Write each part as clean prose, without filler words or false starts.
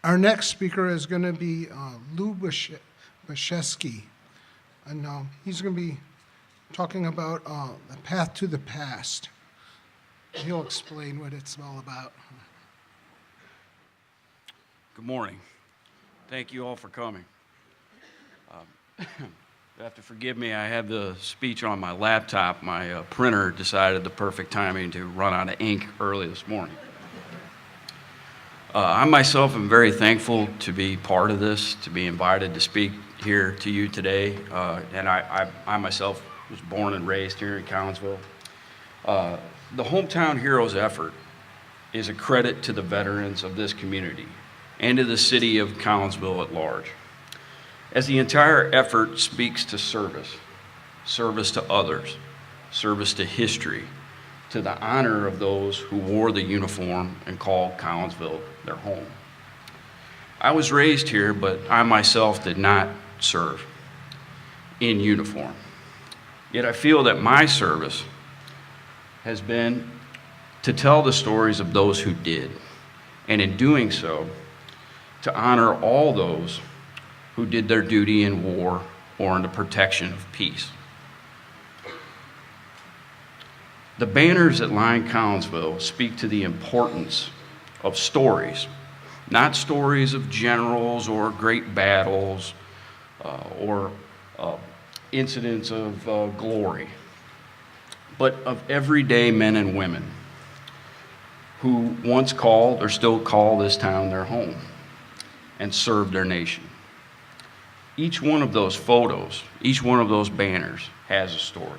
Our next speaker is going to be Lou Bashesky, and he's going to be talking about the path to the past. He'll explain what it's all about. Good morning. Thank you all for coming. You have to forgive me, I have the speech on my laptop. My printer decided the perfect timing to run out of ink early this morning. I myself am very thankful to be part of this, to be invited to speak here to you today. And I myself was born and raised here in Collinsville. The Hometown Heroes effort is a credit to the veterans of this community and to the city of Collinsville at large, as the entire effort speaks to service to others, service to history, to the honor of those who wore the uniform and called Collinsville their home. I was raised here, but I myself did not serve in uniform. Yet I feel that my service has been to tell the stories of those who did, and in doing so, to honor all those who did their duty in war or in the protection of peace. The banners that line Collinsville speak to the importance of stories, not stories of generals or great battles or incidents of glory, but of everyday men and women who once called or still call this town their home and served their nation. Each one of those photos, each one of those banners has a story.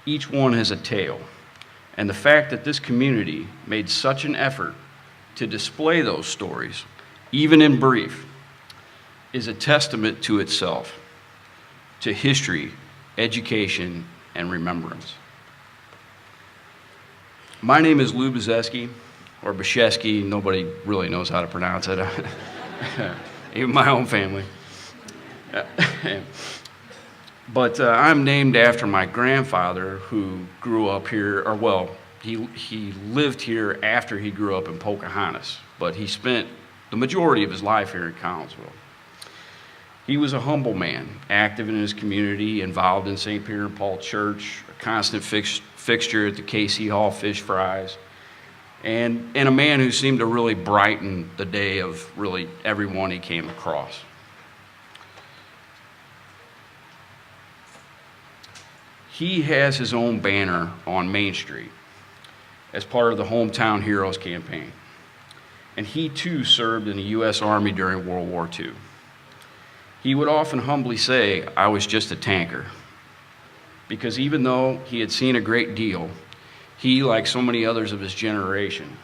Each one has a tale. And the fact that this community made such an effort to display those stories, even in brief, is a testament to itself, to history, education, and remembrance. My name is Lou Bashesky, or Bashesky. Nobody really knows how to pronounce it, even my own family. But I'm named after my grandfather, who grew up here, or well, he lived here after he grew up in Pocahontas, but he spent the majority of his life here in Collinsville. He was a humble man, active in his community, involved in St. Peter and Paul Church, a constant fixture at the KC Hall Fish Fries, and a man who seemed to really brighten the day of really everyone he came across. He has his own banner on Main Street as part of the Hometown Heroes campaign. And he too served in the U.S. Army during World War II. He would often humbly say, "I was just a tanker." Because even though he had seen a great deal, he, like so many others of his generation,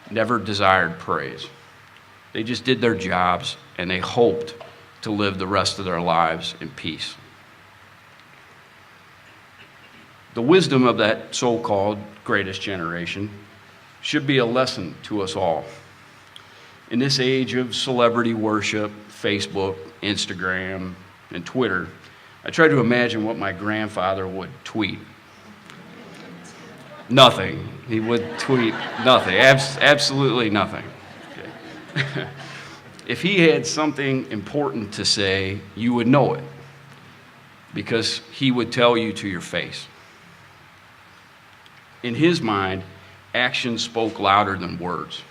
never desired praise. They just did their jobs, and they hoped to live the rest of their lives in peace. The wisdom of that so-called greatest generation should be a lesson to us all. In this age of celebrity worship, Facebook, Instagram, and Twitter, I try to imagine what my grandfather would tweet. Nothing. He would tweet nothing. Absolutely nothing. Okay. If he had something important to say, you would know it, because he would tell you to your face. In his mind, actions spoke louder than words.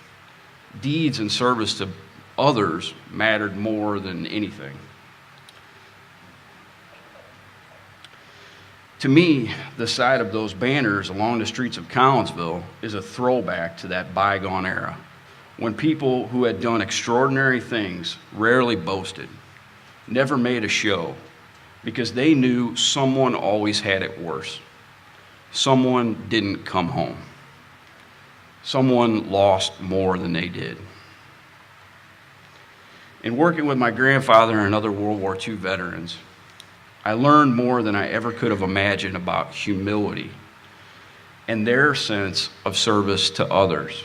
Deeds in service to others mattered more than anything. To me, the sight of those banners along the streets of Collinsville is a throwback to that bygone era, when people who had done extraordinary things rarely boasted, never made a show, because they knew someone always had it worse. Someone didn't come home. Someone lost more than they did. In working with my grandfather and other World War II veterans, I learned more than I ever could have imagined about humility and their sense of service to others.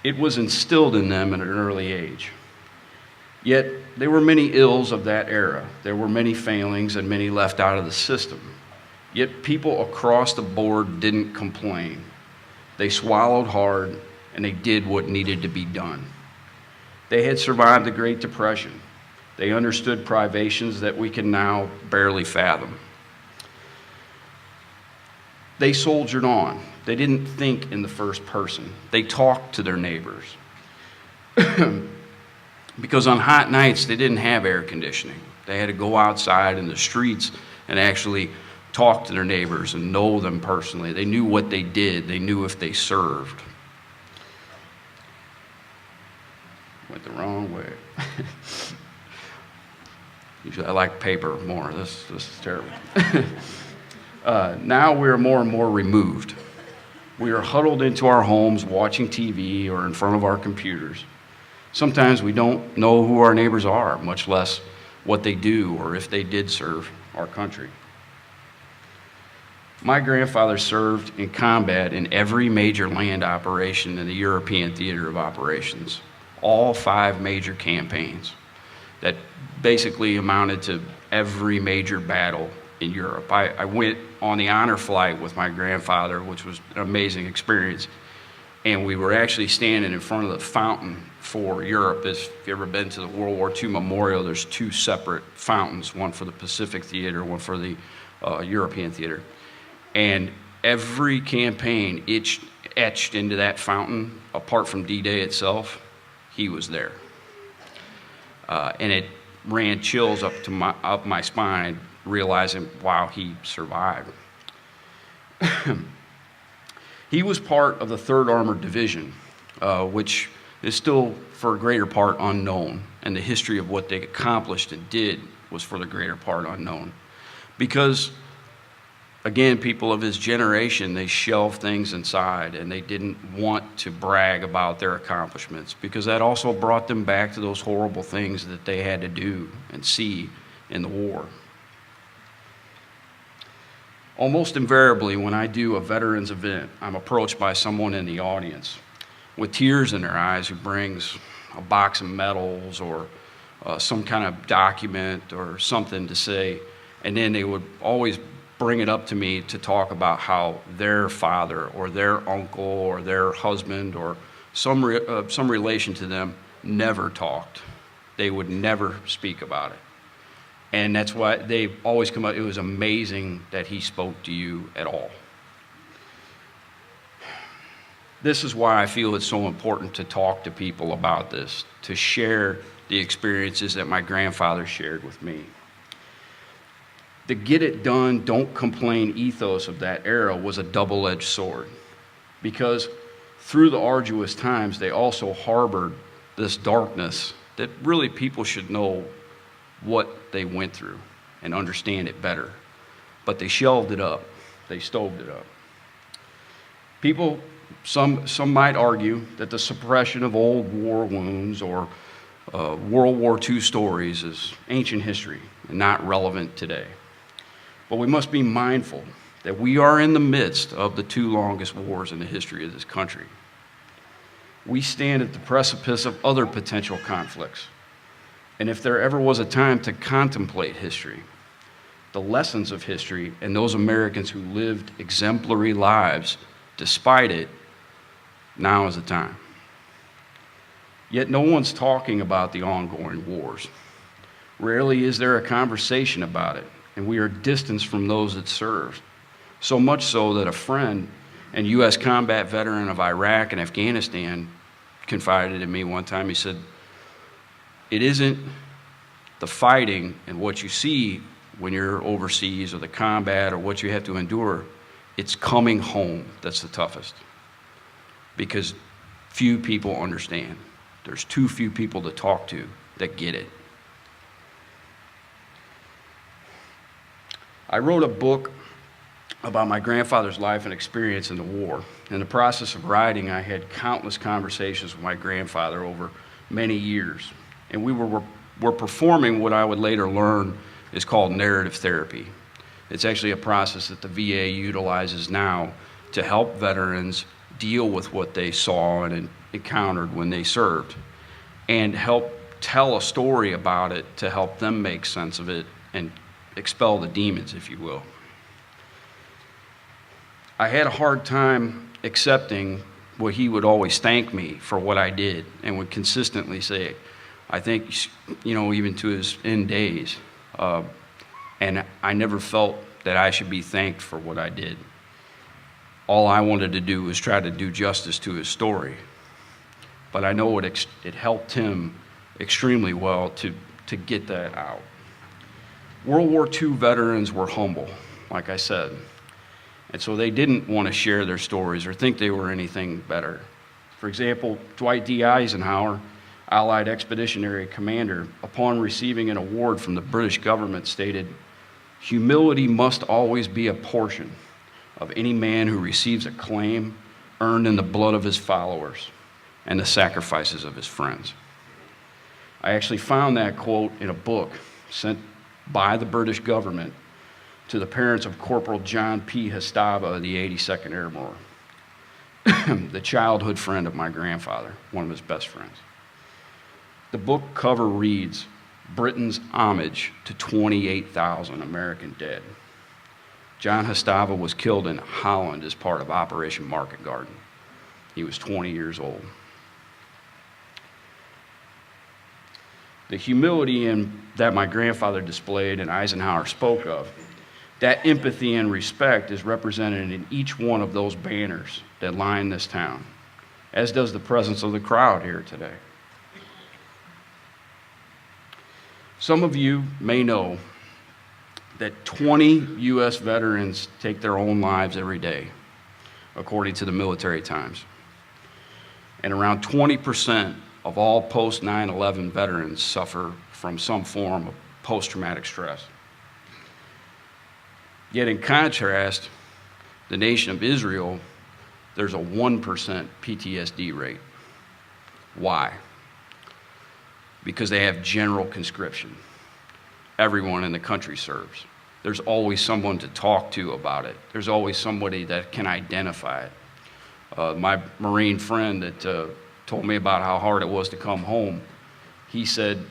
It was instilled in them at an early age. Yet there were many ills of that era. There were many failings and many left out of the system. Yet people across the board didn't complain. They swallowed hard, and they did what needed to be done. They had survived the Great Depression. They understood privations that we can now barely fathom. They soldiered on. They didn't think in the first person. They talked to their neighbors. Because on hot nights, they didn't have air conditioning. They had to go outside in the streets and actually talk to their neighbors and know them personally. They knew what they did. They knew if they served. Went the wrong way. Usually I like paper more. This is terrible. Now we're more and more removed. We are huddled into our homes watching TV or in front of our computers. Sometimes we don't know who our neighbors are, much less what they do or if they did serve our country. My grandfather served in combat in every major land operation in the European theater of operations, all 5 major campaigns that basically amounted to every major battle in Europe. I went on the honor flight with my grandfather, which was an amazing experience, and we were actually standing in front of the fountain for Europe. If you've ever been to the World War II Memorial, there's 2 separate fountains, one for the Pacific Theater, one for the European Theater. And every campaign etched into that fountain, apart from D-Day itself, he was there. And it ran chills up my spine, realizing, wow, he survived. He was part of the 3rd Armored Division, which is still, for a greater part, unknown. And the history of what they accomplished and did was, for the greater part, unknown. Because, again, people of his generation, they shelved things inside, and they didn't want to brag about their accomplishments, because that also brought them back to those horrible things that they had to do and see in the war. Almost invariably, when I do a veterans event, I'm approached by someone in the audience with tears in their eyes who brings a box of medals or some kind of document or something to say, and then they would always bring it up to me to talk about how their father or their uncle or their husband or some relation to them never talked. They would never speak about it. And that's why they always come up, it was amazing that he spoke to you at all. This is why I feel it's so important to talk to people about this, to share the experiences that my grandfather shared with me. The get it done, don't complain ethos of that era was a double-edged sword, because through the arduous times, they also harbored this darkness that really people should know what they went through and understand it better. But they shelved it up. They stoved it up. People, some might argue that the suppression of old war wounds or World War II stories is ancient history and not relevant today. But we must be mindful that we are in the midst of the 2 longest wars in the history of this country. We stand at the precipice of other potential conflicts. And if there ever was a time to contemplate history, the lessons of history, and those Americans who lived exemplary lives despite it, now is the time. Yet no one's talking about the ongoing wars. Rarely is there a conversation about it, and we are distanced from those that served. So much so that a friend and U.S. combat veteran of Iraq and Afghanistan confided in me one time. He said, it isn't the fighting and what you see when you're overseas or the combat or what you have to endure. It's coming home that's the toughest, because few people understand. There's too few people to talk to that get it. I wrote a book about my grandfather's life and experience in the war. In the process of writing, I had countless conversations with my grandfather over many years. And we were performing what I would later learn is called narrative therapy. It's actually a process that the VA utilizes now to help veterans deal with what they saw and encountered when they served, and help tell a story about it to help them make sense of it and expel the demons, if you will. I had a hard time accepting he would always thank me for what I did and would consistently say, I think, even to his end days. And I never felt that I should be thanked for what I did. All I wanted to do was try to do justice to his story. But I know it helped him extremely well to get that out. World War II veterans were humble, like I said. And so they didn't want to share their stories or think they were anything better. For example, Dwight D. Eisenhower, Allied Expeditionary Commander, upon receiving an award from the British government, stated, "Humility must always be a portion of any man who receives a claim earned in the blood of his followers and the sacrifices of his friends." I actually found that quote in a book sent by the British government to the parents of Corporal John P. Hastava of the 82nd Airborne, the childhood friend of my grandfather, one of his best friends. The book cover reads, "Britain's homage to 28,000 American dead." John Hastava was killed in Holland as part of Operation Market Garden. He was 20 years old. The humility that my grandfather displayed and Eisenhower spoke of, that empathy and respect is represented in each one of those banners that line this town, as does the presence of the crowd here today. Some of you may know that 20 U.S. veterans take their own lives every day, according to the Military Times. And around 20% of all post-9/11 veterans suffer from some form of post-traumatic stress. Yet in contrast, the nation of Israel, there's a 1% PTSD rate. Why? Because they have general conscription. Everyone in the country serves. There's always someone to talk to about it. There's always somebody that can identify it. My Marine friend that told me about how hard it was to come home, he said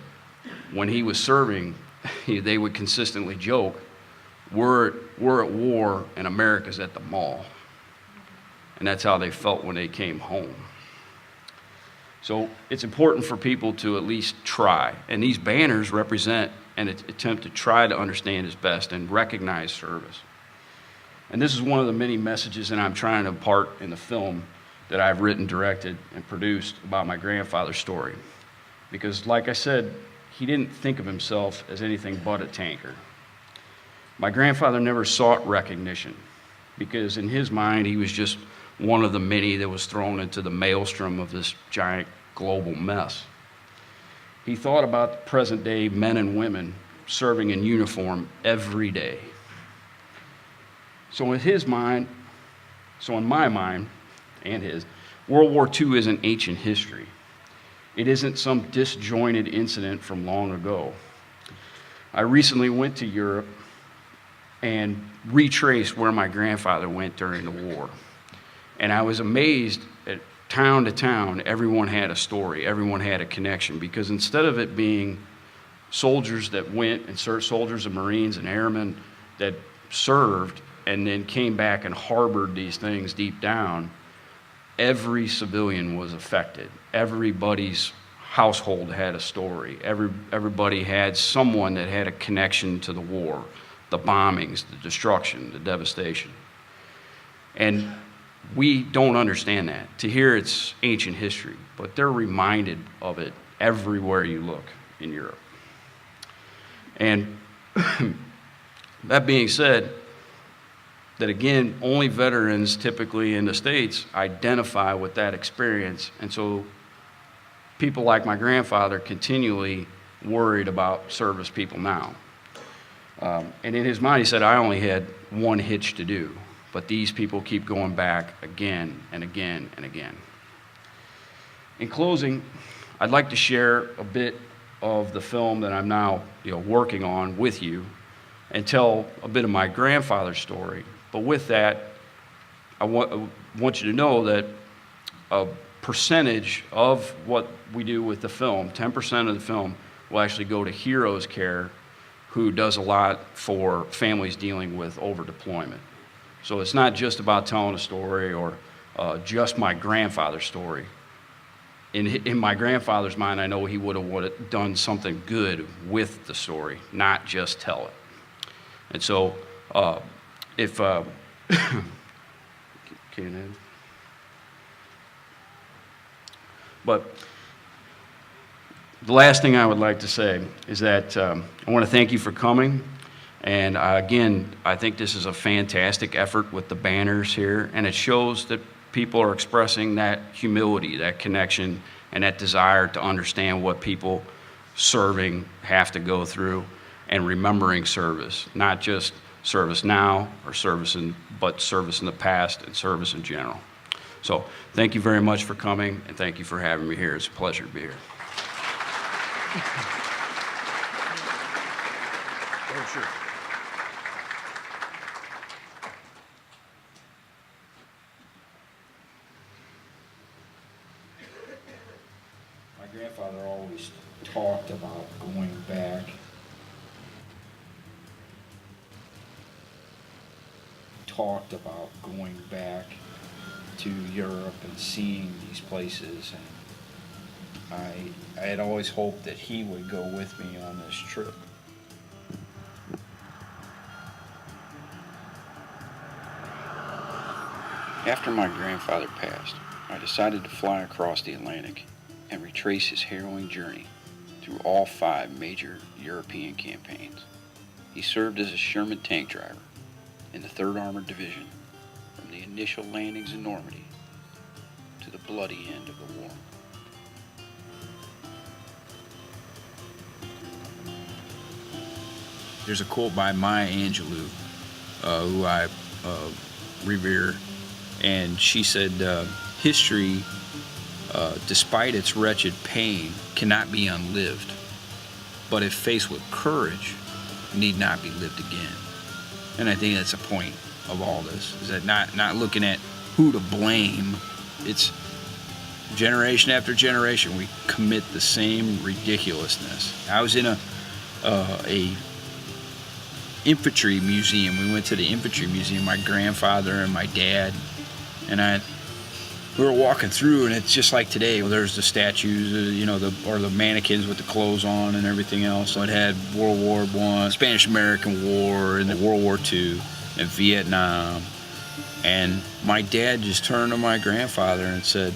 when he was serving, they would consistently joke, we're at war and America's at the mall. And that's how they felt when they came home. So it's important for people to at least try. And these banners represent an attempt to try to understand as best and recognize service. And this is one of the many messages that I'm trying to impart in the film that I've written, directed, and produced about my grandfather's story. Because like I said, he didn't think of himself as anything but a tanker. My grandfather never sought recognition because in his mind, he was just one of the many that was thrown into the maelstrom of this giant global mess. He thought about the present day men and women serving in uniform every day. So in my mind and his, World War II isn't ancient history. It isn't some disjointed incident from long ago. I recently went to Europe and retraced where my grandfather went during the war. And I was amazed at town to town, everyone had a story, everyone had a connection, because instead of it being soldiers that went and served, soldiers and Marines and airmen that served and then came back and harbored these things deep down, every civilian was affected. Everybody's household had a story. Everybody had someone that had a connection to the war, the bombings, the destruction, the devastation. And we don't understand that. To hear it's ancient history, but they're reminded of it everywhere you look in Europe. And that being said, that again, only veterans typically in the States identify with that experience. And so people like my grandfather continually worried about service people now. And in his mind, he said, I only had one hitch to do, but these people keep going back again and again and again. In closing, I'd like to share a bit of the film that I'm now working on with you and tell a bit of my grandfather's story. But with that, I want you to know that a percentage of what we do with the film, 10% of the film, will actually go to Heroes Care, who does a lot for families dealing with over-deployment. So it's not just about telling a story or just my grandfather's story. In my grandfather's mind, I know he would have done something good with the story, not just tell it. And so, if but the last thing I would like to say is that I want to thank you for coming. And again, I think this is a fantastic effort with the banners here, and it shows that people are expressing that humility, that connection, and that desire to understand what people serving have to go through, and remembering service, not just service now or but service in the past and service in general. So thank you very much for coming, and thank you for having me here. It's a pleasure to be here. Oh, sure. My grandfather always talked about going back. To Europe and seeing these places, and I had always hoped that he would go with me on this trip. After my grandfather passed, I decided to fly across the Atlantic and retrace his harrowing journey through all 5 major European campaigns. He served as a Sherman tank driver in the 3rd Armored Division from the initial landings in Normandy to the bloody end of the war. There's a quote by Maya Angelou, who I revere, and she said, history, despite its wretched pain, cannot be unlived, but if faced with courage, need not be lived again. And I think that's a point of all this, is that not looking at who to blame. It's generation after generation, we commit the same ridiculousness. I was in a infantry museum. We went to the infantry museum, my grandfather and my dad, and we were walking through, and it's just like today. There's the statues, the mannequins with the clothes on and everything else. So it had World War I, Spanish-American War, and World War II, and Vietnam. And my dad just turned to my grandfather and said,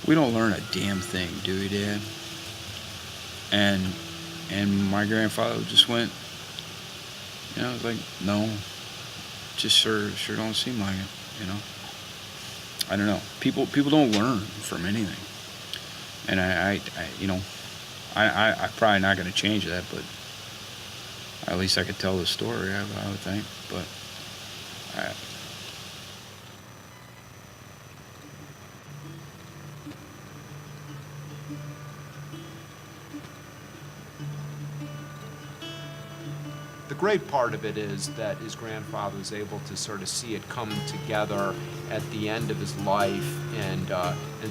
"We don't learn a damn thing, do we, Dad?" And my grandfather just went, like, "No, just sure don't seem like it, I don't know. People don't learn from anything, and I'm probably not going to change that, but at least I could tell the story. I would think, but The great part of it is that his grandfather was able to sort of see it come together at the end of his life, and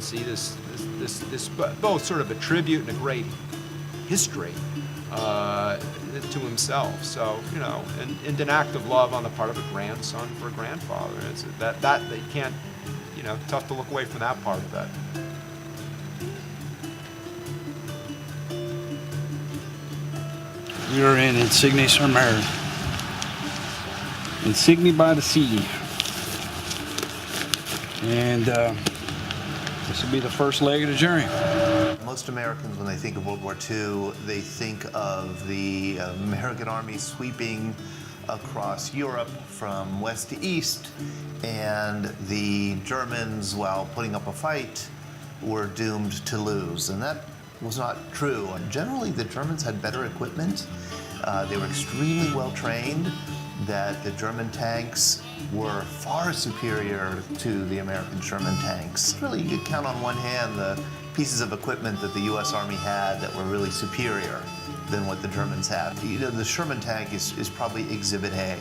see this both sort of a tribute and a great history to himself. So, and an act of love on the part of a grandson for a grandfather. It's that they can't, tough to look away from that part of it. we are in Insigne sur Mer, Insigne by the sea, and this will be the first leg of the journey. Most Americans, when they think of World War II, they think of the American army sweeping across Europe from west to east, and the Germans, while putting up a fight, were doomed to lose. And that was not true. Generally, the Germans had better equipment. They were extremely well trained, that the German tanks were far superior to the American Sherman tanks. Really, you could count on one hand the pieces of equipment that the U.S. Army had that were really superior than what the Germans had. The Sherman tank is probably Exhibit A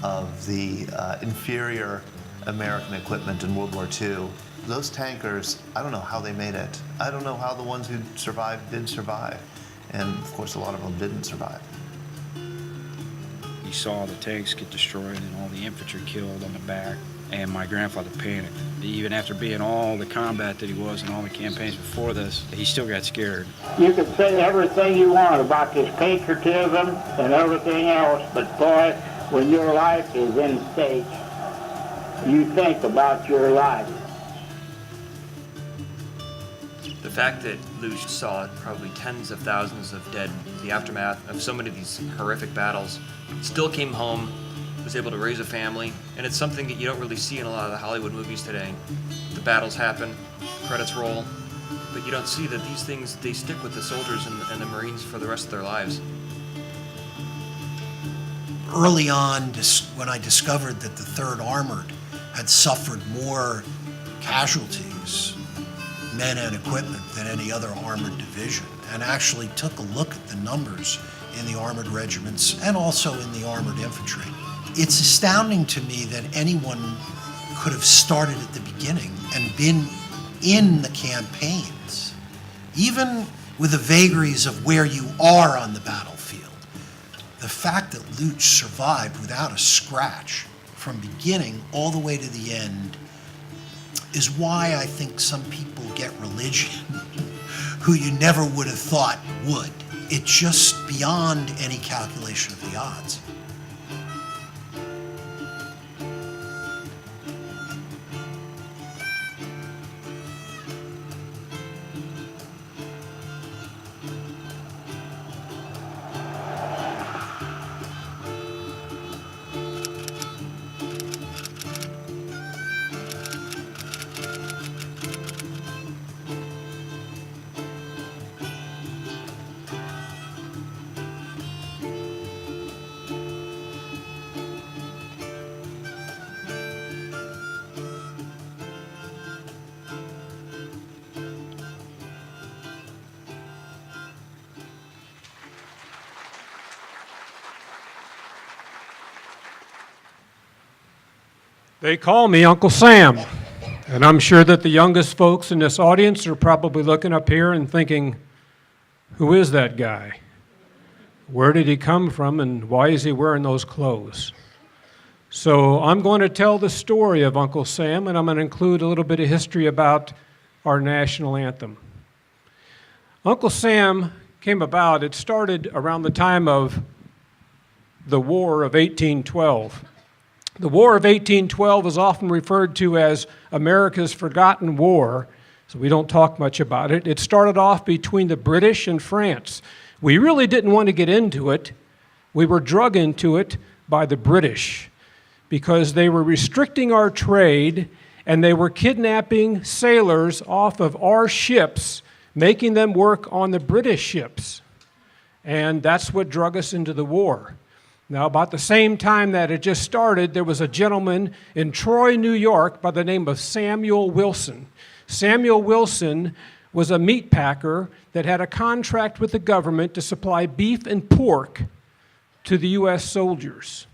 of the inferior American equipment in World War II. Those tankers, I don't know how they made it. I don't know how the ones who survived did survive. And of course, a lot of them didn't survive. You saw the tanks get destroyed and all the infantry killed on the back, and my grandfather panicked. Even after being all the combat that he was in all the campaigns before this, he still got scared. You can say everything you want about this patriotism and everything else, but boy, when your life is in stake, you think about your life. The fact that Luch saw probably tens of thousands of dead, the aftermath of so many of these horrific battles, still came home, was able to raise a family, and it's something that you don't really see in a lot of the Hollywood movies today. The battles happen, credits roll, but you don't see that these things, they stick with the soldiers and the Marines for the rest of their lives. Early on, when I discovered that the 3rd Armored had suffered more casualties, men and equipment, than any other armored division, and actually took a look at the numbers in the armored regiments and also in the armored infantry. It's astounding to me that anyone could have started at the beginning and been in the campaigns, even with the vagaries of where you are on the battlefield. The fact that Luch survived without a scratch from beginning all the way to the end is why I think some people get religion who you never would have thought would. It's just beyond any calculation of the odds. They call me Uncle Sam, and I'm sure that the youngest folks in this audience are probably looking up here and thinking, who is that guy? Where did he come from, and why is he wearing those clothes? So I'm going to tell the story of Uncle Sam, and I'm going to include a little bit of history about our national anthem. Uncle Sam came about, it started around the time of the War of 1812. The War of 1812 is often referred to as America's Forgotten War, so we don't talk much about it. It started off between the British and France. We really didn't want to get into it. We were drug into it by the British because they were restricting our trade and they were kidnapping sailors off of our ships, making them work on the British ships. And that's what drug us into the war. Now, about the same time that it just started, there was a gentleman in Troy, New York, by the name of Samuel Wilson. Samuel Wilson was a meat packer that had a contract with the government to supply beef and pork to the U.S. soldiers.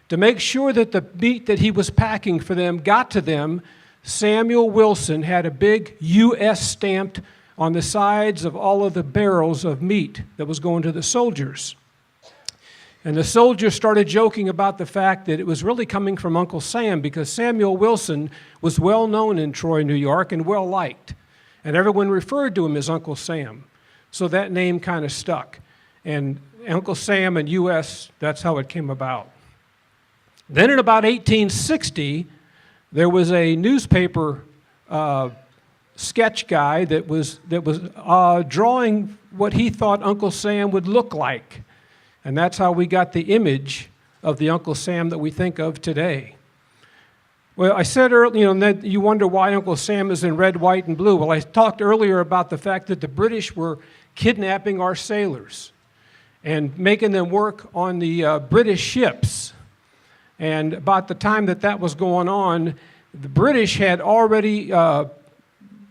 To make sure that the meat that he was packing for them got to them, Samuel Wilson had a big U.S. stamped on the sides of all of the barrels of meat that was going to the soldiers. And the soldiers started joking about the fact that it was really coming from Uncle Sam because Samuel Wilson was well known in Troy, New York, and well liked. And everyone referred to him as Uncle Sam. So that name kind of stuck. And Uncle Sam and U.S., that's how it came about. Then in about 1860, there was a newspaper sketch guy that was drawing what he thought Uncle Sam would look like. And that's how we got the image of the Uncle Sam that we think of today. Well, I said earlier, that you wonder why Uncle Sam is in red, white, and blue. Well, I talked earlier about the fact that the British were kidnapping our sailors and making them work on the British ships. And about the time that that was going on, the British had already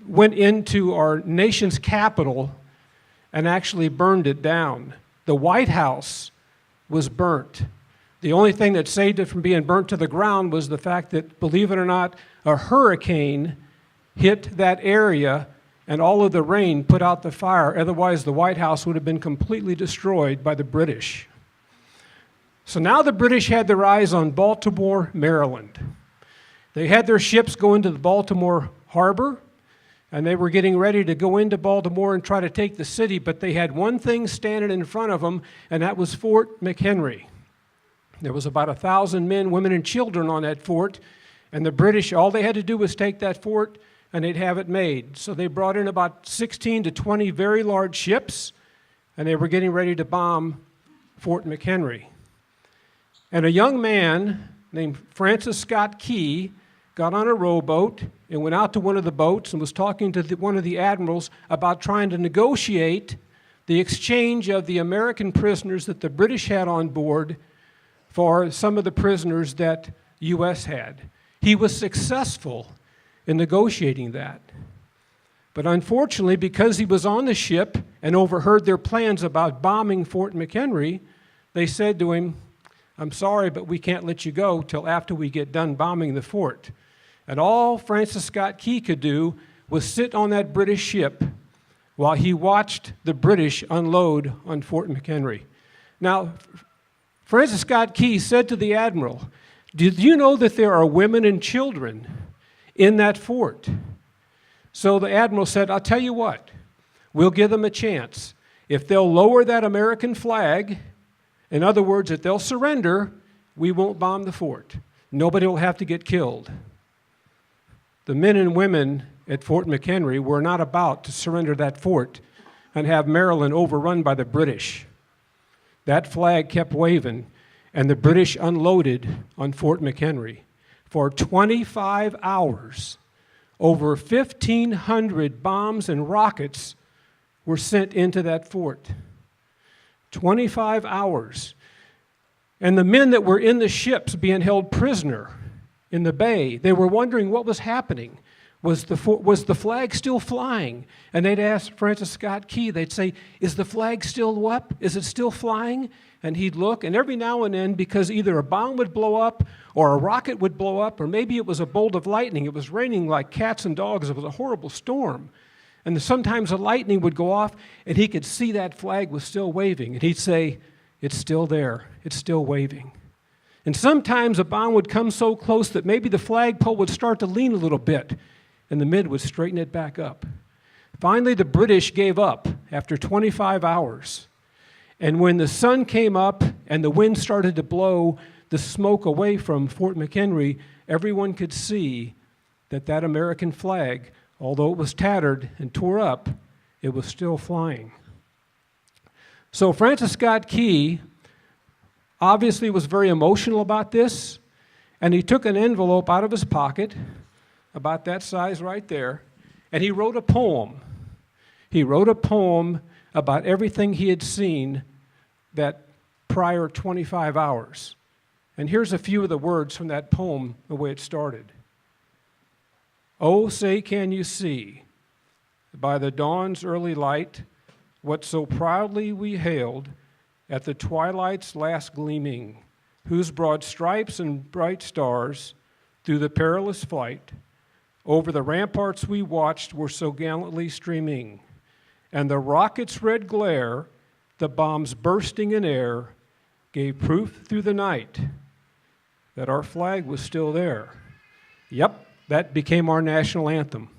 went into our nation's capital and actually burned it down. The White House was burnt. The only thing that saved it from being burnt to the ground was the fact that, believe it or not, a hurricane hit that area and all of the rain put out the fire. Otherwise, the White House would have been completely destroyed by the British. So now the British had their eyes on Baltimore, Maryland. They had their ships go into the Baltimore harbor, and they were getting ready to go into Baltimore and try to take the city, but they had one thing standing in front of them, and that was Fort McHenry. There was about 1,000 men, women, and children on that fort, and the British, all they had to do was take that fort, and they'd have it made. So they brought in about 16 to 20 very large ships, and they were getting ready to bomb Fort McHenry. And a young man named Francis Scott Key got on a rowboat and went out to one of the boats and was talking to one of the admirals about trying to negotiate the exchange of the American prisoners that the British had on board for some of the prisoners that U.S. had. He was successful in negotiating that. But unfortunately, because he was on the ship and overheard their plans about bombing Fort McHenry, they said to him, "I'm sorry, but we can't let you go till after we get done bombing the fort." And all Francis Scott Key could do was sit on that British ship while he watched the British unload on Fort McHenry. Now, Francis Scott Key said to the admiral, "Did you know that there are women and children in that fort?" So the admiral said, "I'll tell you what, we'll give them a chance. If they'll lower that American flag, in other words, if they'll surrender, we won't bomb the fort. Nobody will have to get killed." The men and women at Fort McHenry were not about to surrender that fort and have Maryland overrun by the British. That flag kept waving, and the British unloaded on Fort McHenry. For 25 hours, over 1,500 bombs and rockets were sent into that fort. 25 hours. And the men that were in the ships being held prisoner in the bay, they were wondering what was happening. Was the flag still flying? And they'd ask Francis Scott Key, they'd say, "Is the flag still up? Is it still flying?" And he'd look, and every now and then, because either a bomb would blow up or a rocket would blow up, or maybe it was a bolt of lightning, it was raining like cats and dogs, it was a horrible storm. And sometimes the lightning would go off, and he could see that flag was still waving, and he'd say, "It's still there, it's still waving." And sometimes a bomb would come so close that maybe the flagpole would start to lean a little bit, and the men would straighten it back up. Finally, the British gave up after 25 hours. And when the sun came up and the wind started to blow the smoke away from Fort McHenry, everyone could see that that American flag, although it was tattered and tore up, it was still flying. So Francis Scott Key obviously was very emotional about this, and he took an envelope out of his pocket, about that size right there, and he wrote a poem. He wrote a poem about everything he had seen that prior 25 hours. And here's a few of the words from that poem, the way it started. "Oh, say can you see, by the dawn's early light, what so proudly we hailed at the twilight's last gleaming, whose broad stripes and bright stars through the perilous flight over the ramparts we watched were so gallantly streaming, and the rocket's red glare, the bombs bursting in air, gave proof through the night that our flag was still there." Yep, that became our national anthem.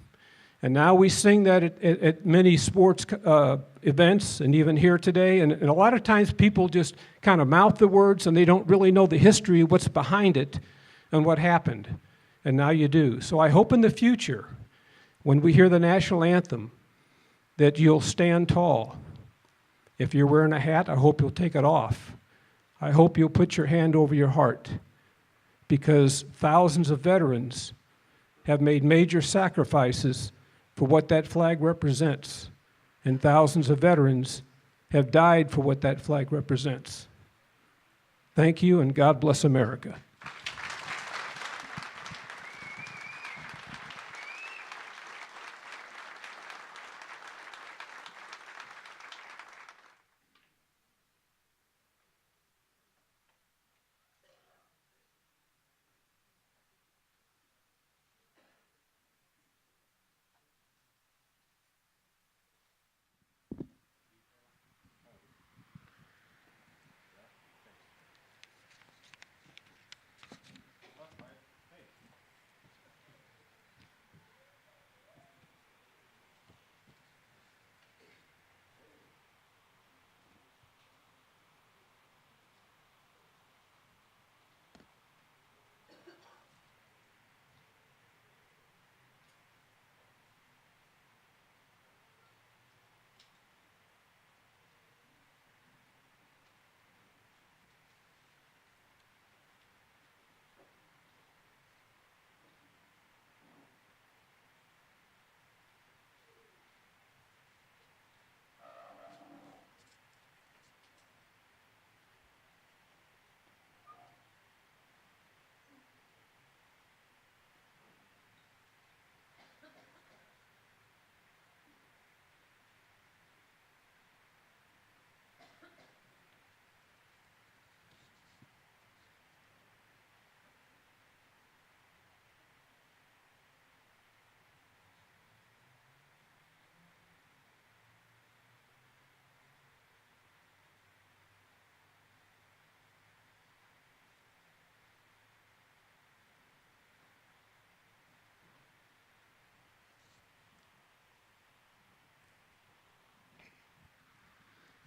And now we sing that at many sports events and even here today. And a lot of times people just kind of mouth the words and they don't really know the history, what's behind it, and what happened. And now you do. So I hope in the future, when we hear the national anthem, that you'll stand tall. If you're wearing a hat, I hope you'll take it off. I hope you'll put your hand over your heart, because thousands of veterans have made major sacrifices for what that flag represents, and thousands of veterans have died for what that flag represents. Thank you, and God bless America.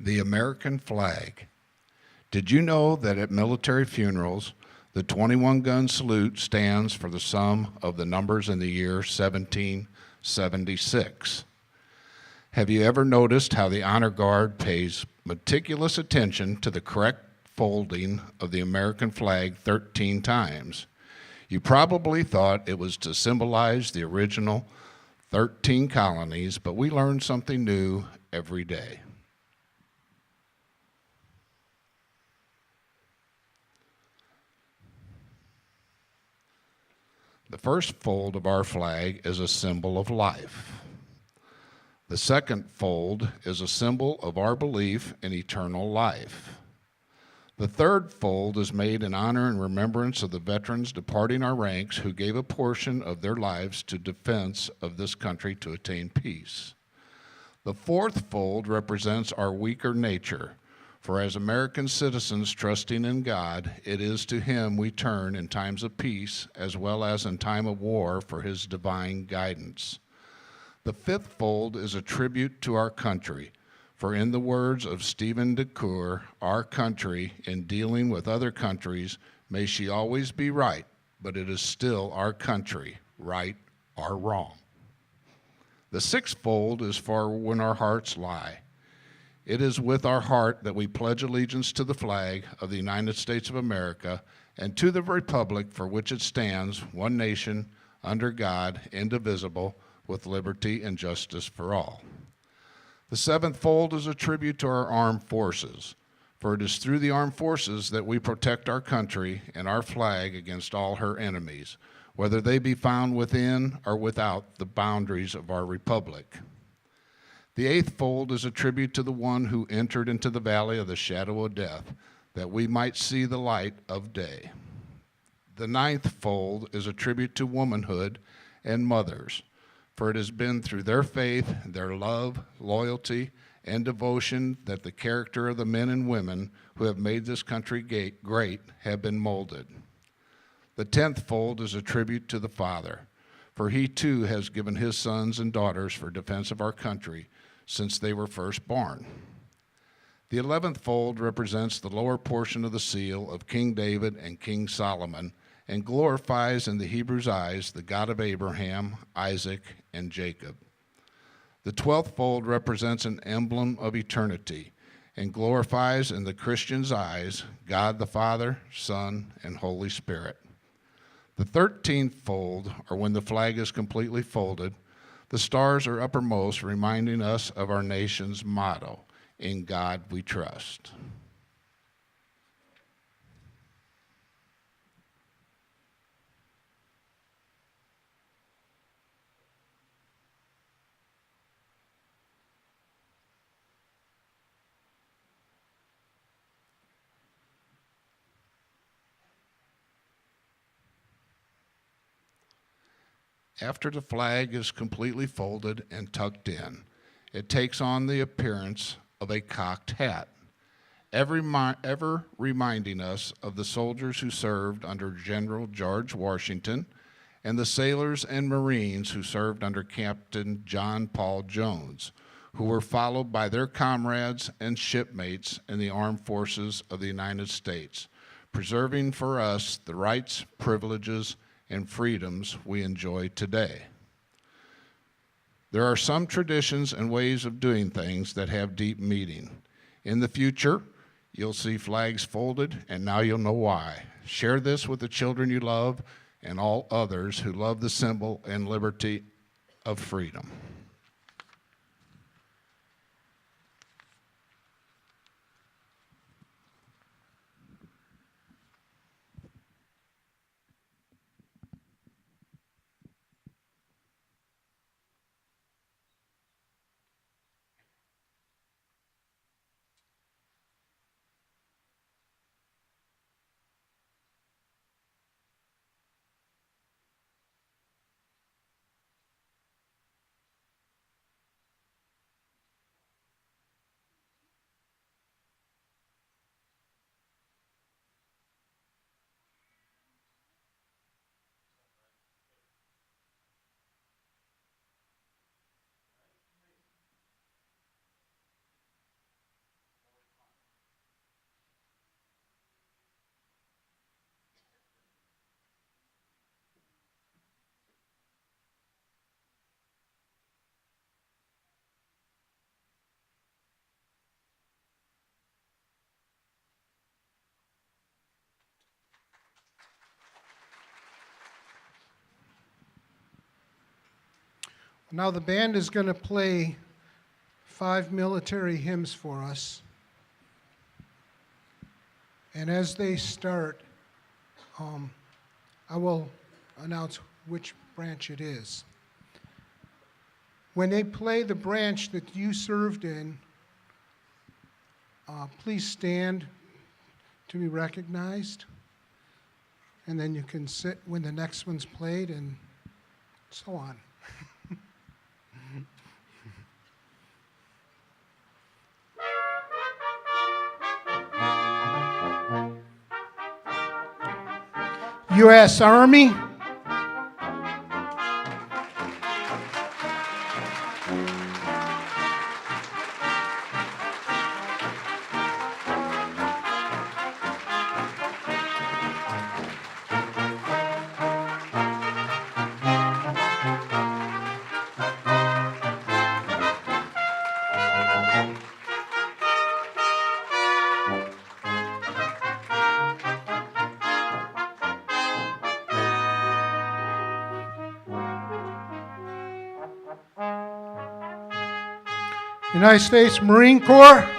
the American flag. Did you know that at military funerals, the 21-gun salute stands for the sum of the numbers in the year 1776? Have you ever noticed how the Honor Guard pays meticulous attention to the correct folding of the American flag 13 times? You probably thought it was to symbolize the original 13 colonies, but we learn something new every day. The first fold of our flag is a symbol of life. The second fold is a symbol of our belief in eternal life. The third fold is made in honor and remembrance of the veterans departing our ranks who gave a portion of their lives to defense of this country to attain peace. The fourth fold represents our weaker nature, for as American citizens trusting in God, it is to Him we turn in times of peace as well as in time of war for His divine guidance. The fifth fold is a tribute to our country, for in the words of Stephen DeCoeur, our country, in dealing with other countries, may she always be right, but it is still our country, right or wrong. The sixth fold is for when our hearts lie. It is with our heart that we pledge allegiance to the flag of the United States of America and to the republic for which it stands, one nation, under God, indivisible, with liberty and justice for all. The seventh fold is a tribute to our armed forces, for it is through the armed forces that we protect our country and our flag against all her enemies, whether they be found within or without the boundaries of our republic. The eighth fold is a tribute to the one who entered into the valley of the shadow of death, that we might see the light of day. The ninth fold is a tribute to womanhood and mothers, for it has been through their faith, their love, loyalty, and devotion that the character of the men and women who have made this country great have been molded. The 10th fold is a tribute to the Father, for He too has given His sons and daughters for defense of our country since they were first born. The 11th fold represents the lower portion of the seal of King David and King Solomon, and glorifies in the Hebrews' eyes the God of Abraham, Isaac, and Jacob. The 12th fold represents an emblem of eternity and glorifies in the Christian's eyes God the Father, Son, and Holy Spirit. The 13th fold, or when the flag is completely folded, the stars are uppermost, reminding us of our nation's motto, "In God we trust." After the flag is completely folded and tucked in, it takes on the appearance of a cocked hat, ever reminding us of the soldiers who served under General George Washington and the sailors and Marines who served under Captain John Paul Jones, who were followed by their comrades and shipmates in the armed forces of the United States, preserving for us the rights, privileges, and freedoms we enjoy today. There are some traditions and ways of doing things that have deep meaning. In the future, you'll see flags folded, and now you'll know why. Share this with the children you love and all others who love the symbol and liberty of freedom. Now the band is going to play 5 military hymns for us. And as they start, I will announce which branch it is. When they play the branch that you served in, please stand to be recognized. And then you can sit when the next one's played and so on. U.S. Army. United States Marine Corps.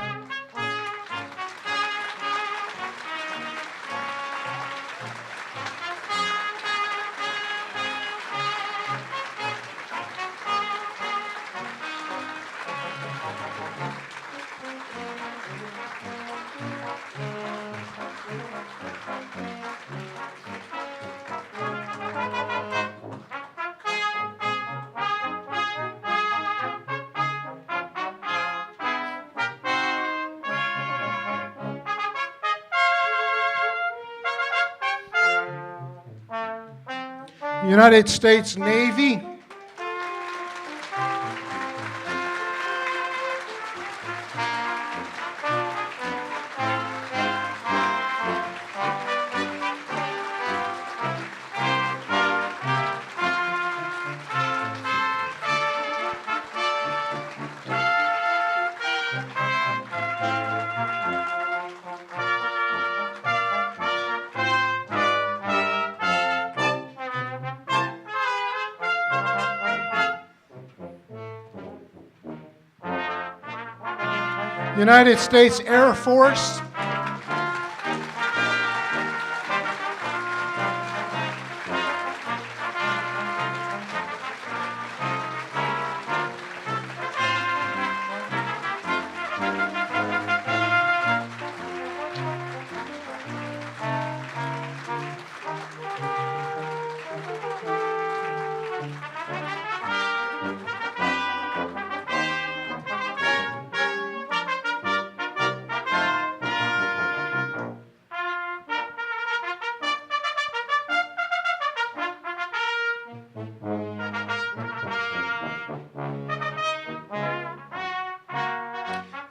United States Navy. United States Air Force.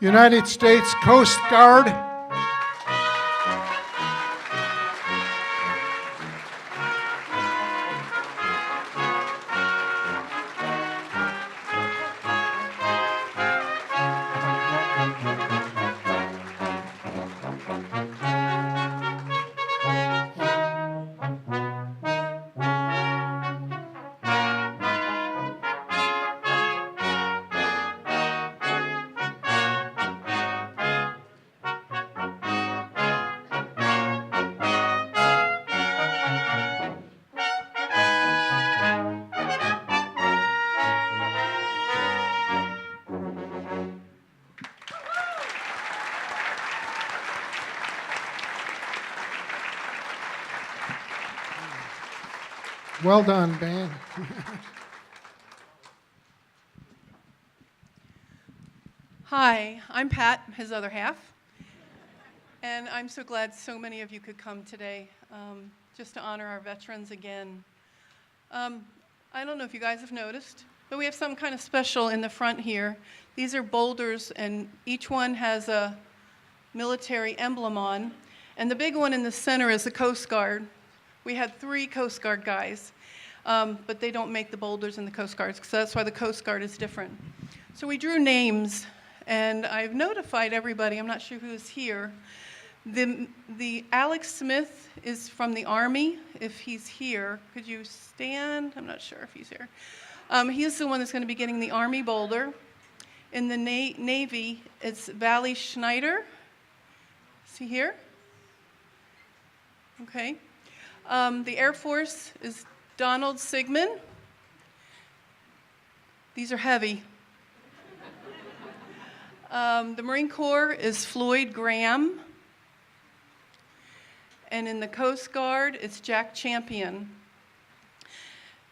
United States Coast Guard. Well done, band. Hi, I'm Pat, his other half, and I'm so glad so many of you could come today just to honor our veterans again. I don't know if you guys have noticed, but we have some kind of special in the front here. These are boulders, and each one has a military emblem on, and the big one in the center is the Coast Guard. We had 3 Coast Guard guys, but they don't make the boulders in the Coast Guards, so that's why the Coast Guard is different. So we drew names, and I've notified everybody, I'm not sure who's here. The Alex Smith is from the Army. If he's here, could you stand? I'm not sure if he's here. He's the one that's going to be getting the Army Boulder. In the Navy, it's Valley Schneider. Is he here? Okay. The Air Force is Donald Sigmund. These are heavy. The Marine Corps is Floyd Graham. And in the Coast Guard, it's Jack Champion.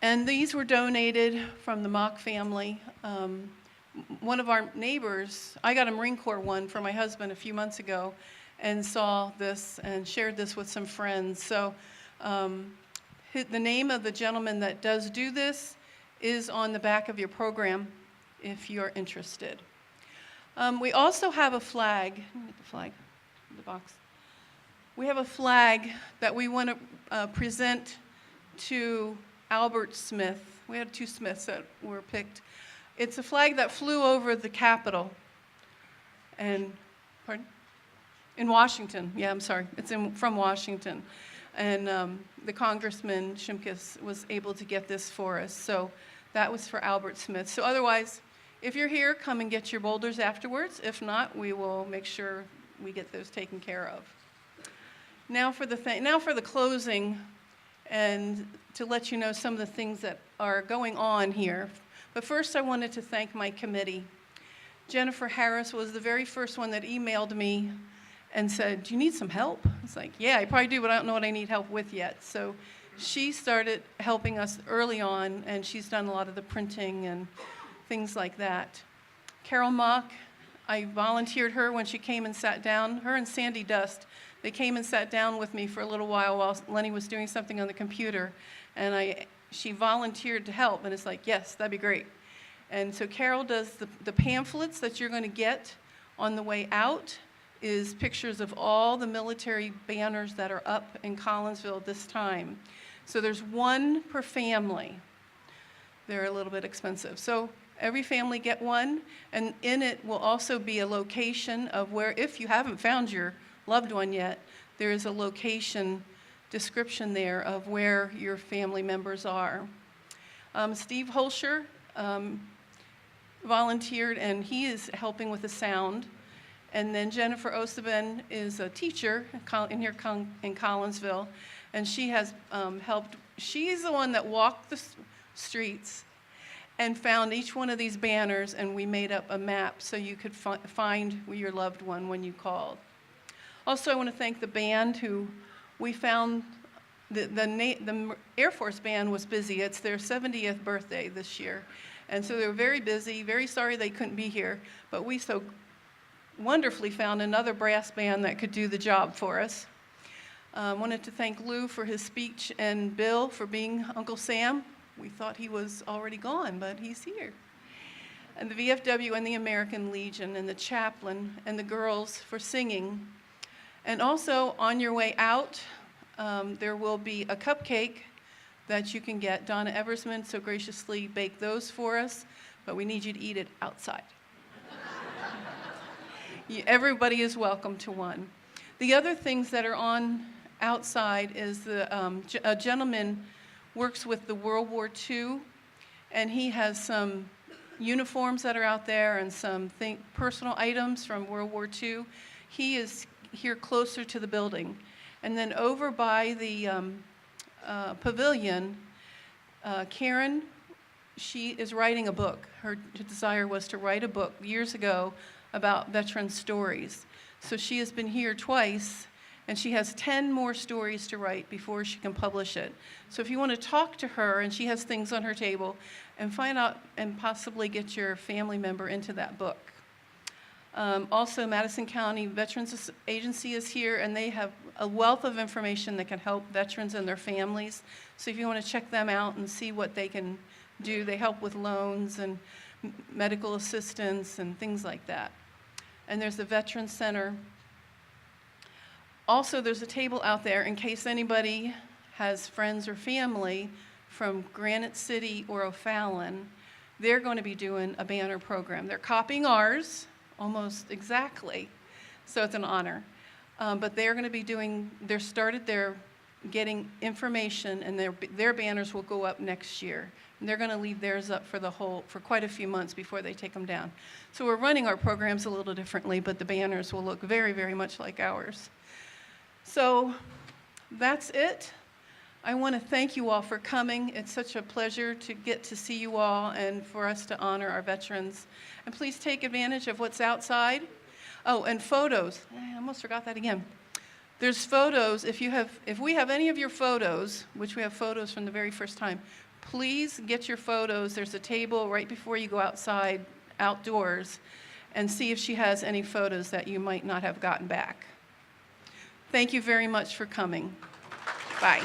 And these were donated from the Mock family. One of our neighbors, I got a Marine Corps one for my husband a few months ago and saw this and shared this with some friends. So the name of the gentleman that does do this is on the back of your program if you're interested. We also have a flag. Let me get the flag in the box. We have a flag that we want to present to Albert Smith. We had 2 Smiths that were picked. It's a flag that flew over the Capitol. And, pardon? In Washington. Yeah, I'm sorry. It's from Washington. And the Congressman Shimkus was able to get this for us. So that was for Albert Smith. So otherwise, if you're here, come and get your boulders afterwards. If not, we will make sure we get those taken care of. Now for the closing, and to let you know some of the things that are going on here. But first, I wanted to thank my committee. Jennifer Harris was the very first one that emailed me and said, "Do you need some help?" It's like, yeah, I probably do, but I don't know what I need help with yet. So she started helping us early on, and she's done a lot of the printing and things like that. Carol Mock, I volunteered her when she came and sat down. Her and Sandy Dust, they came and sat down with me for a little while Lenny was doing something on the computer, and she volunteered to help, and it's like, yes, that'd be great. And so Carol does the pamphlets that you're going to get on the way out is pictures of all the military banners that are up in Collinsville this time. So there's 1 per family. They're a little bit expensive. So every family get 1, and in it will also be a location of where, if you haven't found your loved one yet, there is a location description there of where your family members are. Steve Holscher volunteered, and he is helping with the sound. And then Jennifer Oseben is a teacher in here in Collinsville, and she has helped. She's the one that walked the streets and found each one of these banners, and we made up a map so you could find your loved one when you called. Also, I want to thank the band who we found. The Air Force band was busy. It's their 70th birthday this year. And so they were very busy, very sorry they couldn't be here. But we so wonderfully found another brass band that could do the job for us. Wanted to thank Lou for his speech and Bill for being Uncle Sam. We thought he was already gone, but he's here. And the VFW and the American Legion and the chaplain and the girls for singing. And also, on your way out, there will be a cupcake that you can get. Donna Eversman so graciously baked those for us, but we need you to eat it outside. Everybody is welcome to one. The other things that are on outside is a gentleman works with the World War II, and he has some uniforms that are out there and some personal items from World War II. He is here closer to the building. And then over by the pavilion, Karen, she is writing a book. Her desire was to write a book years ago about veteran stories. So she has been here twice, and she has 10 more stories to write before she can publish it. So if you want to talk to her, and she has things on her table, and find out and possibly get your family member into that book. Also, Madison County Veterans Agency is here, and they have a wealth of information that can help veterans and their families. So if you want to check them out and see what they can do, they help with loans and medical assistance and things like that. And there's the Veterans Center. Also, there's a table out there in case anybody has friends or family from Granite City or O'Fallon. They're going to be doing a banner program. They're copying ours almost exactly, so it's an honor. But they're going to be doing, they started their getting information, and their banners will go up next year. And they're going to leave theirs up for quite a few months before they take them down. So we're running our programs a little differently, but the banners will look very, very much like ours. So that's it. I want to thank you all for coming. It's such a pleasure to get to see you all and for us to honor our veterans. And please take advantage of what's outside. Oh, and photos. I almost forgot that again. There's photos. If we have any of your photos, which we have photos from the very first time, please get your photos. There's a table right before you go outside, outdoors, and see if she has any photos that you might not have gotten back. Thank you very much for coming. Bye.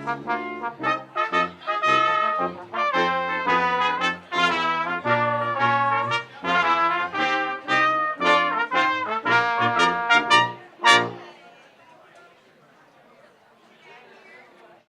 Thank you.